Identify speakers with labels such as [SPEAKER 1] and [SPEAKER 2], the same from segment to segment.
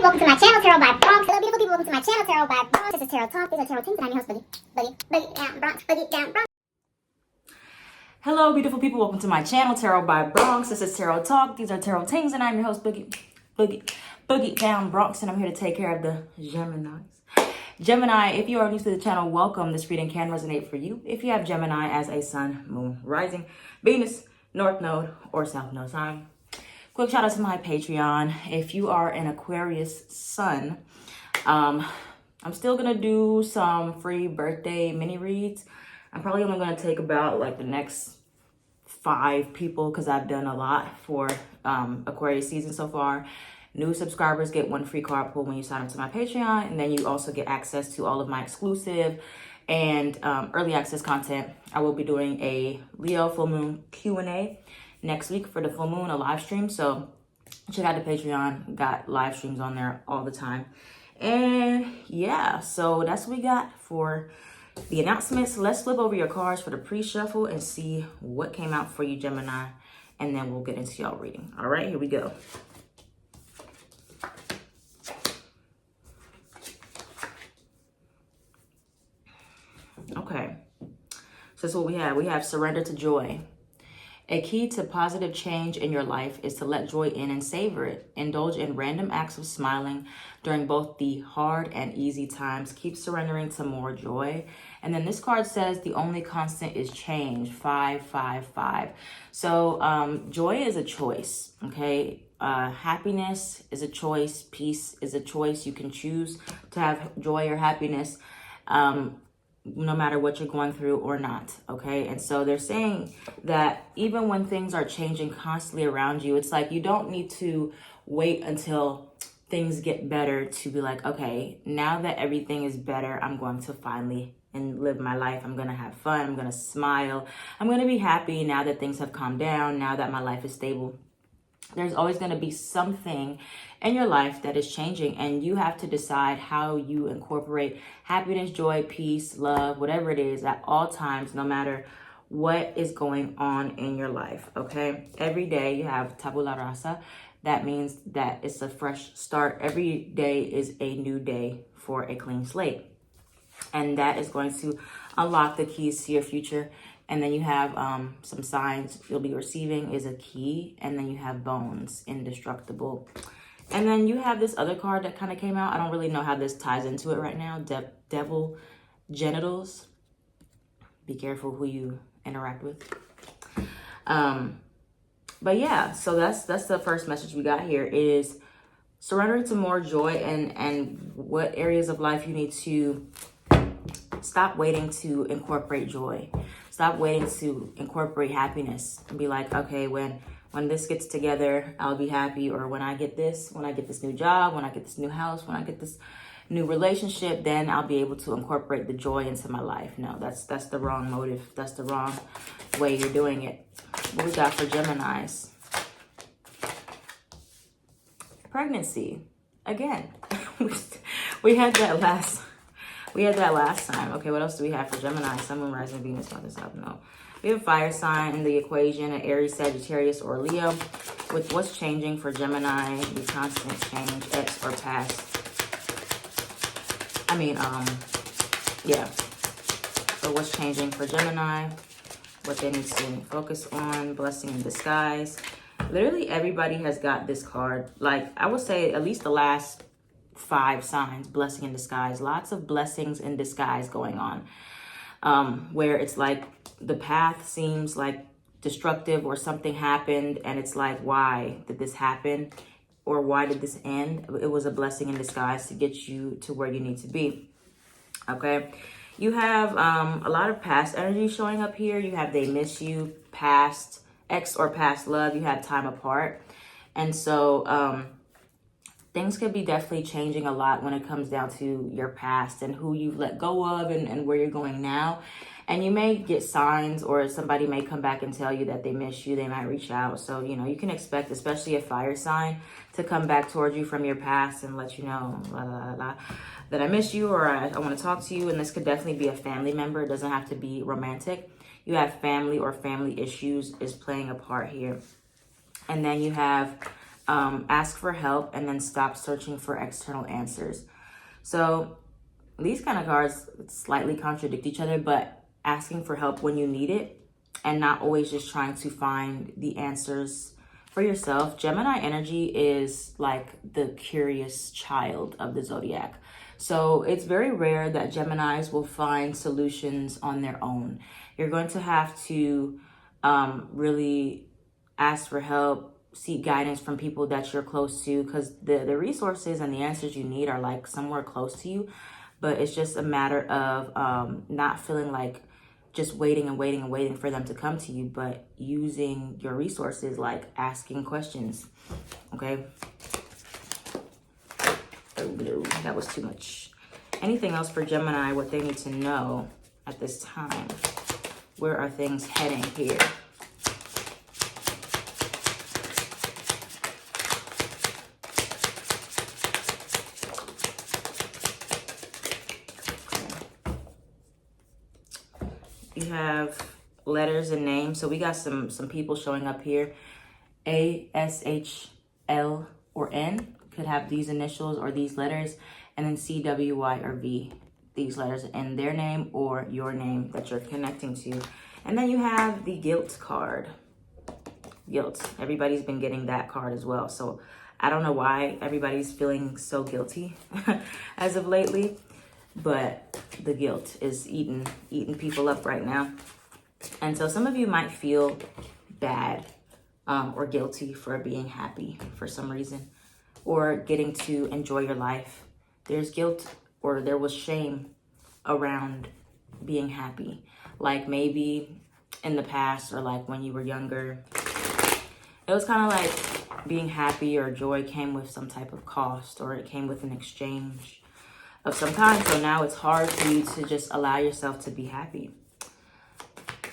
[SPEAKER 1] people, welcome to my channel, Tarot by Bronx. Hello, beautiful people, welcome to my channel, Tarot by Bronx. This is Tarot Talk. These are Tarot Things, and I'm your host, Boogie down Bronx, Boogie down Bronx.
[SPEAKER 2] Hello, beautiful people, welcome to my channel, Tarot by Bronx. This is Tarot Talk. These are Tarot Things, and I'm your host, Boogie down Bronx, and I'm here to take care of the Geminis. Gemini, if you are new to the channel, welcome. This reading can resonate for you if you have Gemini as a sun, moon, rising, Venus, North Node, or South Node sign. Quick shout out to my Patreon. If you are an Aquarius sun, I'm still going to do some free birthday mini reads. I'm probably only going to take about like the next 5 people because I've done a lot for Aquarius season so far. New subscribers get 1 free card pull when you sign up to my Patreon. And then you also get access to all of my exclusive and early access content. I will be doing a Leo full moon Q&A next week for the full moon, a live stream. So check out the Patreon. Got live streams on there all the time. And yeah, so that's what we got for the announcements. Let's flip over your cards for the pre-shuffle and see what came out for you, Gemini. And then we'll get into y'all reading. All right, here we go. Okay, so that's what we have. We have surrender to joy. A key to positive change in your life is to let joy in and savor it. Indulge in random acts of smiling during both the hard and easy times. Keep surrendering to more joy. And then this card says the only constant is change. 5, 5, 5. So joy is a choice, okay? Happiness is a choice. Peace is a choice. You can choose to have joy or happiness no matter what you're going through or not, okay? And so they're saying that even when things are changing constantly around you, it's like you don't need to wait until things get better to be like, okay, now that everything is better, I'm going to finally live my life. I'm going to have fun. I'm going to smile. I'm going to be happy now that things have calmed down, now that my life is stable. There's always going to be something in your life that is changing, and you have to decide how you incorporate happiness, joy, peace, love, whatever it is at all times, no matter what is going on in your life, okay? Every day you have tabula rasa. That means that it's a fresh start. Every day is a new day for a clean slate, and that is going to unlock the keys to your future. And then you have some signs you'll be receiving is a key. And then you have bones, indestructible. And then you have this other card that kind of came out. I don't really know how this ties into it right now. Devil genitals. Be careful who you interact with. But yeah, so that's the first message we got here is surrendering to more joy and what areas of life you need to stop waiting to incorporate joy. Stop waiting to incorporate happiness and be like, okay, when this gets together, I'll be happy. Or when I get this new job, when I get this new house, when I get this new relationship, then I'll be able to incorporate the joy into my life. No, that's the wrong motive. That's the wrong way you're doing it. What we got for Geminis? Pregnancy. Again, we had that last time. Okay, what else do we have for Gemini? Sun, Moon, Rising, Venus, North, and South. No. We have fire sign in the equation, an Aries, Sagittarius, or Leo. With what's changing for Gemini, the constant change, X or past. Yeah. So what's changing for Gemini? What they need to focus on, blessing in disguise. Literally everybody has got this card. Like, I would say at least the last 5 signs, blessing in disguise. Lots of blessings in disguise going on, where it's like the path seems like destructive or something happened and it's like, why did this happen or why did this end? It was a blessing in disguise to get you to where you need to be. Okay, you have a lot of past energy showing up here. You have they miss you, past ex or past love. You had time apart, and so things could be definitely changing a lot when it comes down to your past and who you've let go of and where you're going now. And you may get signs, or somebody may come back and tell you that they miss you. They might reach out. So, you know, you can expect, especially a fire sign, to come back towards you from your past and let you know that I miss you, or I want to talk to you. And this could definitely be a family member. It doesn't have to be romantic. You have family or family issues is playing a part here. And then you have Ask for help and then stop searching for external answers. So these kind of cards slightly contradict each other, but asking for help when you need it and not always just trying to find the answers for yourself. Gemini energy is like the curious child of the zodiac. So it's very rare that Geminis will find solutions on their own. You're going to have to really ask for help, seek guidance from people that you're close to, because the resources and the answers you need are like somewhere close to you. But it's just a matter of not feeling like just waiting and waiting and waiting for them to come to you, but using your resources, like asking questions. Okay. Oh, that was too much. Anything else for Gemini, what they need to know at this time? Where are things heading here? You have letters and names. So we got some people showing up here. A, S, H, L, or N could have these initials or these letters. And then C, W, Y, or V, these letters in their name or your name that you're connecting to. And then you have the guilt card. Guilt. Everybody's been getting that card as well. So I don't know why everybody's feeling so guilty as of lately. But the guilt is eating people up right now. And so some of you might feel bad or guilty for being happy for some reason, or getting to enjoy your life. There's guilt or there was shame around being happy. Like maybe in the past or like when you were younger, it was kind of like being happy or joy came with some type of cost, or it came with an exchange of some kind. So now it's hard for you to just allow yourself to be happy.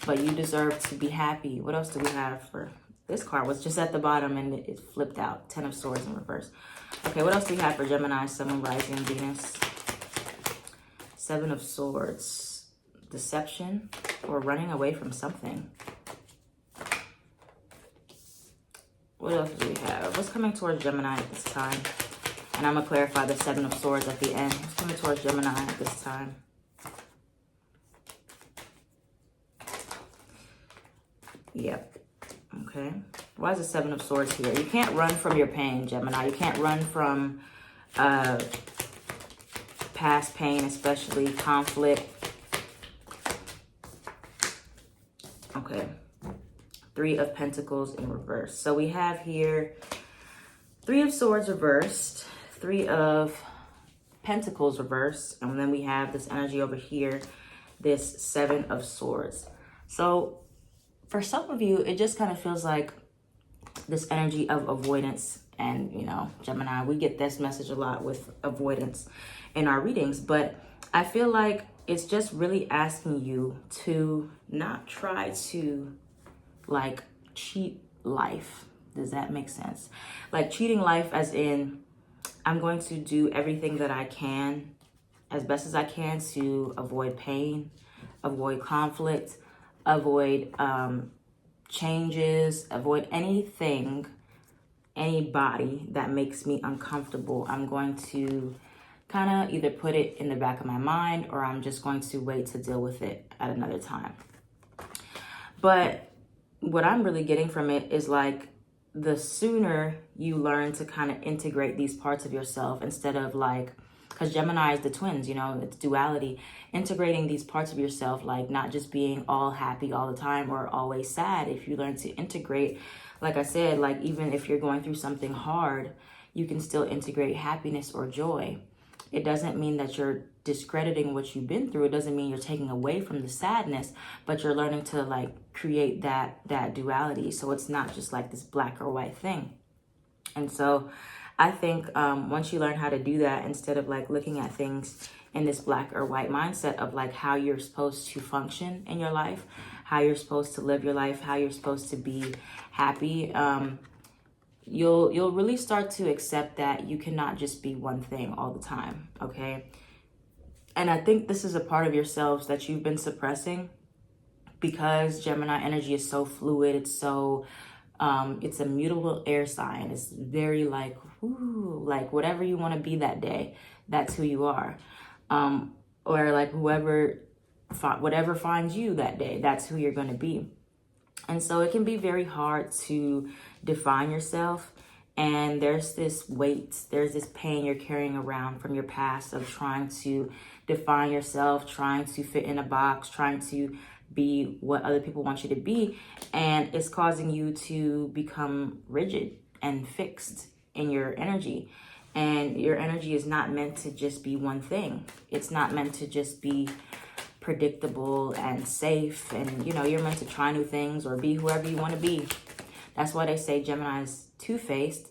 [SPEAKER 2] But you deserve to be happy. What else do we have for this card? Was just at the bottom and it flipped out. 10 of Swords in reverse. Okay, what else do we have for Gemini, Sun, Moon, Rising, Venus? 7 of Swords. Deception or running away from something. What else do we have? What's coming towards Gemini at this time? And I'm going to clarify the 7 of Swords at the end. What's coming towards Gemini at this time? Yep. Okay. Why is the 7 of Swords here? You can't run from your pain, Gemini. You can't run from past pain, especially conflict. Okay. 3 of Pentacles in reverse. So we have here 3 of Swords reversed, 3 of Pentacles reversed, and then we have this energy over here, this 7 of Swords. So for some of you, it just kind of feels like this energy of avoidance. And, you know, Gemini, we get this message a lot with avoidance in our readings. But I feel like it's just really asking you to not try to, like, cheat life. Does that make sense? Like cheating life as in, I'm going to do everything that I can, as best as I can, to avoid pain, avoid conflict, avoid changes, avoid anything, anybody that makes me uncomfortable. I'm going to kind of either put it in the back of my mind, or I'm just going to wait to deal with it at another time. But what I'm really getting from it is like, the sooner you learn to kind of integrate these parts of yourself, instead of like, because Gemini is the twins, you know, it's duality, integrating these parts of yourself, like not just being all happy all the time or always sad. If you learn to integrate, like I said, like even if you're going through something hard, you can still integrate happiness or joy. It doesn't mean that you're discrediting what you've been through. It doesn't mean you're taking away from the sadness, but you're learning to like create that duality. So it's not just like this black or white thing. And so I think once you learn how to do that, instead of like looking at things in this black or white mindset of like how you're supposed to function in your life, how you're supposed to live your life, how you're supposed to be happy, you'll really start to accept that you cannot just be one thing all the time, okay? And I think this is a part of yourselves that you've been suppressing, because Gemini energy is so fluid, it's so It's a mutable air sign. It's very like, whoo, like whatever you want to be that day, that's who you are. Or like whatever finds you that day, that's who you're going to be. And so it can be very hard to define yourself. And there's this weight, there's this pain you're carrying around from your past of trying to define yourself, trying to fit in a box, trying to be what other people want you to be. And it's causing you to become rigid and fixed in your energy. And your energy is not meant to just be one thing. It's not meant to just be predictable and safe. And, you know, you're meant to try new things or be whoever you want to be. That's why they say Gemini is two-faced,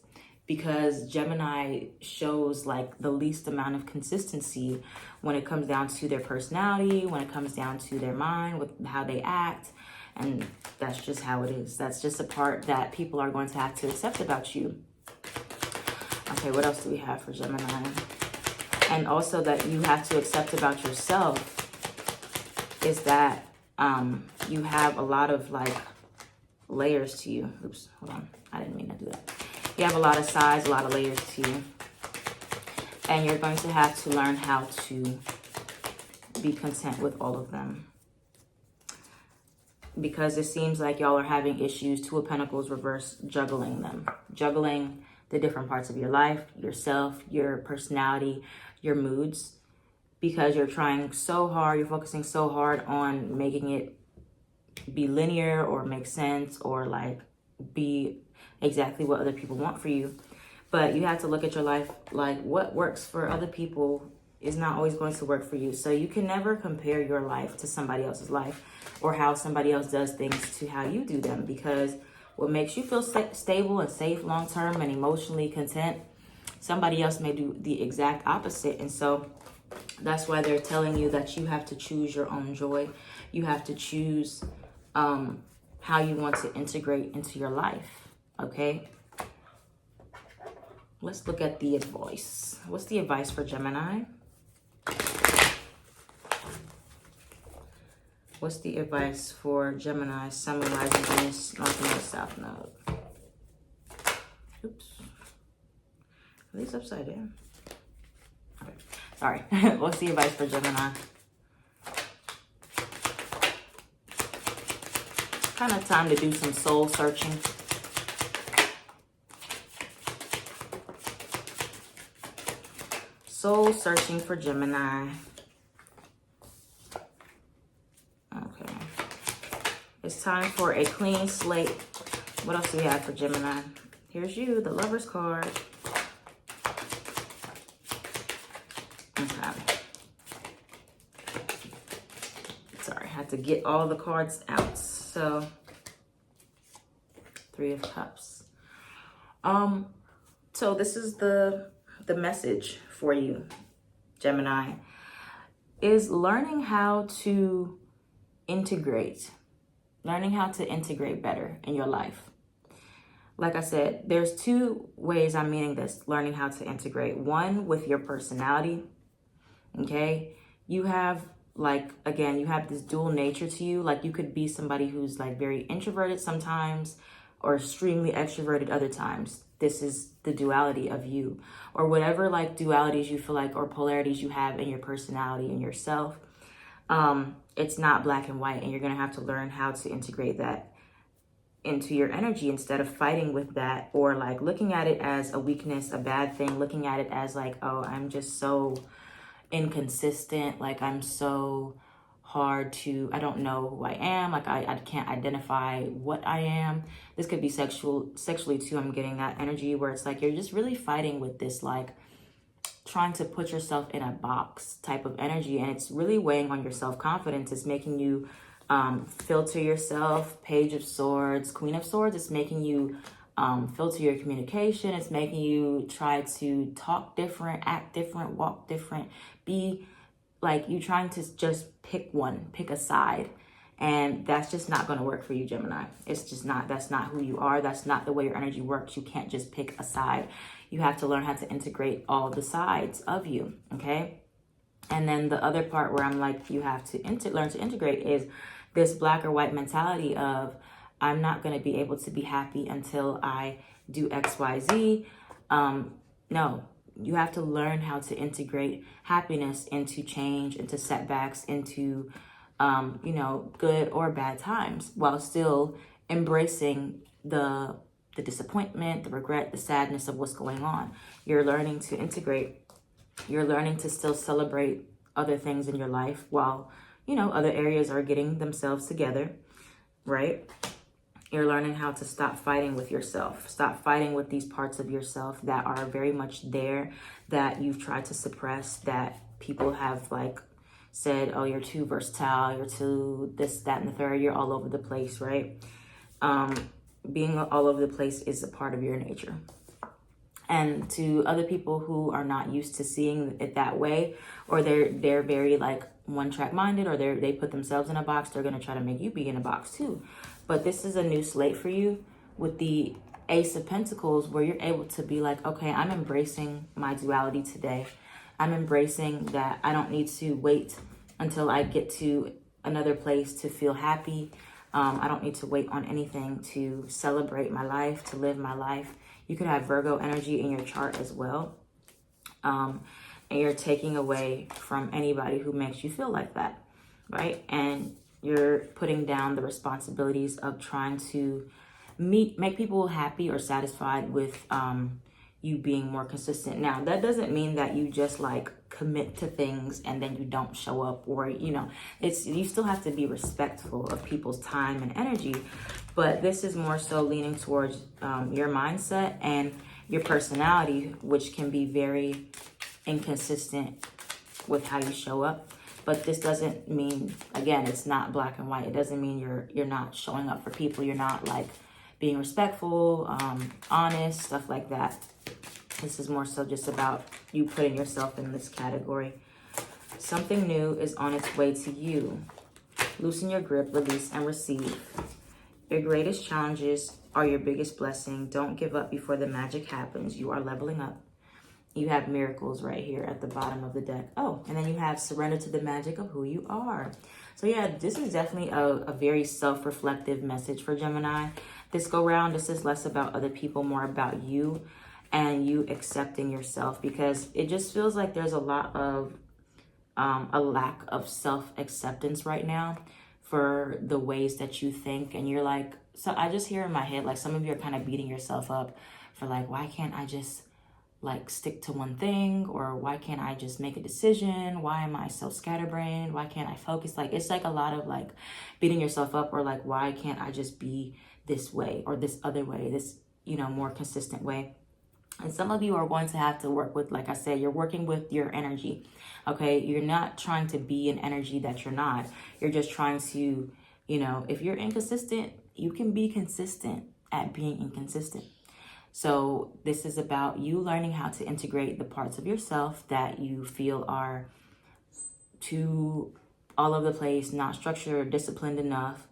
[SPEAKER 2] because Gemini shows like the least amount of consistency when it comes down to their personality, when it comes down to their mind, with how they act. And that's just how it is. That's just a part that people are going to have to accept about you. Okay, what else do we have for Gemini? And also that you have to accept about yourself is that you have a lot of like layers to you. Oops, hold on. I didn't mean to do that. You have a lot of sides, a lot of layers to you. And you're going to have to learn how to be content with all of them. Because it seems like y'all are having issues, Two of Pentacles reverse, juggling them. Juggling the different parts of your life, yourself, your personality, your moods. Because you're trying so hard, you're focusing so hard on making it be linear or make sense or like be exactly what other people want for you. But you have to look at your life like what works for other people is not always going to work for you. So you can never compare your life to somebody else's life or how somebody else does things to how you do them, because what makes you feel stable and safe long-term and emotionally content, somebody else may do the exact opposite. And so that's why they're telling you that you have to choose your own joy. You have to choose how you want to integrate into your life, okay? Let's look at the advice. What's the advice for Gemini? What's the advice for Gemini, Sun, Moon, Rising, Venus, North Node, South Node? Oops. Are these upside down? Okay. Sorry. What's the advice for Gemini? Kind of time to do some soul searching. Soul searching for Gemini. Okay. It's time for a clean slate. What else do we have for Gemini? Here's you, the Lover's card. Okay. Sorry, I had to get all the cards out. So, Three of Cups. So this is the message for you, Gemini, is learning how to integrate better in your life. Like I said, there's two ways I'm meaning this, learning how to integrate. One, with your personality, okay? You have like, again, you have this dual nature to you. Like you could be somebody who's like very introverted sometimes or extremely extroverted other times. This is the duality of you, or whatever like dualities you feel like or polarities you have in your personality and yourself. It's not black and white, and you're going to have to learn how to integrate that into your energy instead of fighting with that or like looking at it as a weakness, a bad thing, looking at it as like, oh, I'm just so inconsistent, like I'm so hard to, I don't know who I am, like I can't identify what I am. This could be sexually too. I'm getting that energy where it's like you're just really fighting with this like trying to put yourself in a box type of energy, and it's really weighing on your self-confidence. It's making you filter yourself. Page of Swords, Queen of Swords. It's making you filter your communication. It's making you try to talk different, act different, walk different, be like you trying to just pick a side. And that's just not going to work for you, Gemini. It's just not, that's not who you are. That's not the way your energy works. You can't just pick a side. You have to learn how to integrate all the sides of you, okay? And then the other part where I'm like, you have to learn to integrate is this black or white mentality of, I'm not going to be able to be happy until I do XYZ. No, you have to learn how to integrate happiness into change, into setbacks, into, good or bad times, while still embracing the disappointment, the regret, the sadness of what's going on. You're learning to integrate. You're learning to still celebrate other things in your life while, other areas are getting themselves together, right? You're learning how to stop fighting with yourself. Stop fighting with these parts of yourself that are very much there, that you've tried to suppress, that people have said, oh, you're too versatile, you're too this, that, and the third, you're all over the place, right? Being all over the place is a part of your nature. And to other people who are not used to seeing it that way, or they're very one-track minded, or they put themselves in a box, they're going to try to make you be in a box too. But this is a new slate for you with the Ace of Pentacles, where you're able to be like, okay, I'm embracing my duality today. I'm embracing that I don't need to wait until I get to another place to feel happy. I don't need to wait on anything to celebrate my life, to live my life. You could have Virgo energy in your chart as well. And you're taking away from anybody who makes you feel like that, right? And you're putting down the responsibilities of trying to make people happy or satisfied with you being more consistent. Now, that doesn't mean that you just commit to things and then you don't show up, or you still have to be respectful of people's time and energy. But this is more so leaning towards your mindset and your personality, which can be very inconsistent with how you show up. But this doesn't mean, again, it's not black and white. It doesn't mean you're not showing up for people. You're not being respectful, honest, stuff like that. This is more so just about you putting yourself in this category. Something new is on its way to you. Loosen your grip, release, and receive. Your greatest challenges are your biggest blessing. Don't give up before the magic happens. You are leveling up. You have miracles right here at the bottom of the deck. Oh, and then you have surrender to the magic of who you are. So yeah, this is definitely a very self-reflective message for Gemini. This go round, this is less about other people, more about you and you accepting yourself, because it just feels like there's a lot of a lack of self-acceptance right now for the ways that you think. And you're so I just hear in my head, some of you are kind of beating yourself up for why can't I just stick to one thing, or why can't I just make a decision? Why am I so scatterbrained? Why can't I focus? It's a lot of beating yourself up, or why can't I just be this way or this other way, this more consistent way. And some of you are going to have to work with, like I said, you're working with your energy. Okay, you're not trying to be an energy that you're not. You're just trying to, if you're inconsistent, you can be consistent at being inconsistent. So this is about you learning how to integrate the parts of yourself that you feel are too all over the place, not structured or disciplined enough,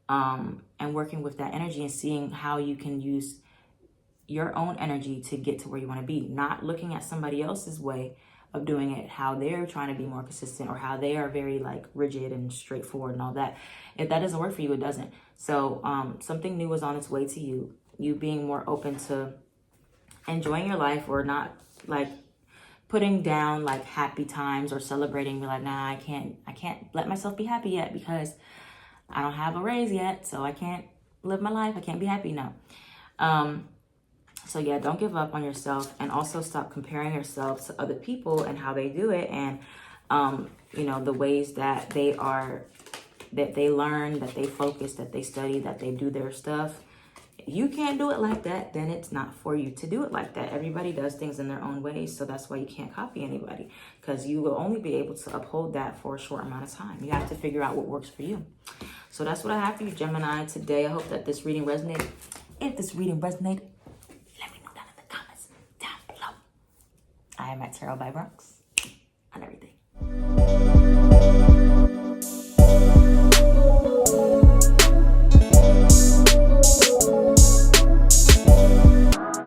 [SPEAKER 2] and working with that energy and seeing how you can use your own energy to get to where you want to be. Not looking at somebody else's way of doing it, how they're trying to be more consistent, or how they are very rigid and straightforward and all that. If that doesn't work for you, it doesn't. So something new is on its way to you. You being more open to enjoying your life, or not putting down happy times or celebrating. Be nah, I can't let myself be happy yet because I don't have a raise yet, so I can't live my life. I can't be happy. No. So yeah, don't give up on yourself, and also stop comparing yourself to other people and how they do it, and the ways that they learn, that they focus, that they study, that they do their stuff. You can't do it like that, then it's not for you to do it like that. Everybody does things in their own ways, so that's why you can't copy anybody, because you will only be able to uphold that for a short amount of time. You have to figure out what works for you. So that's what I have for you, Gemini, today. I hope that this reading resonated. If this reading resonated, let me know down in the comments down below. I am at Tarot by Bronx on everything.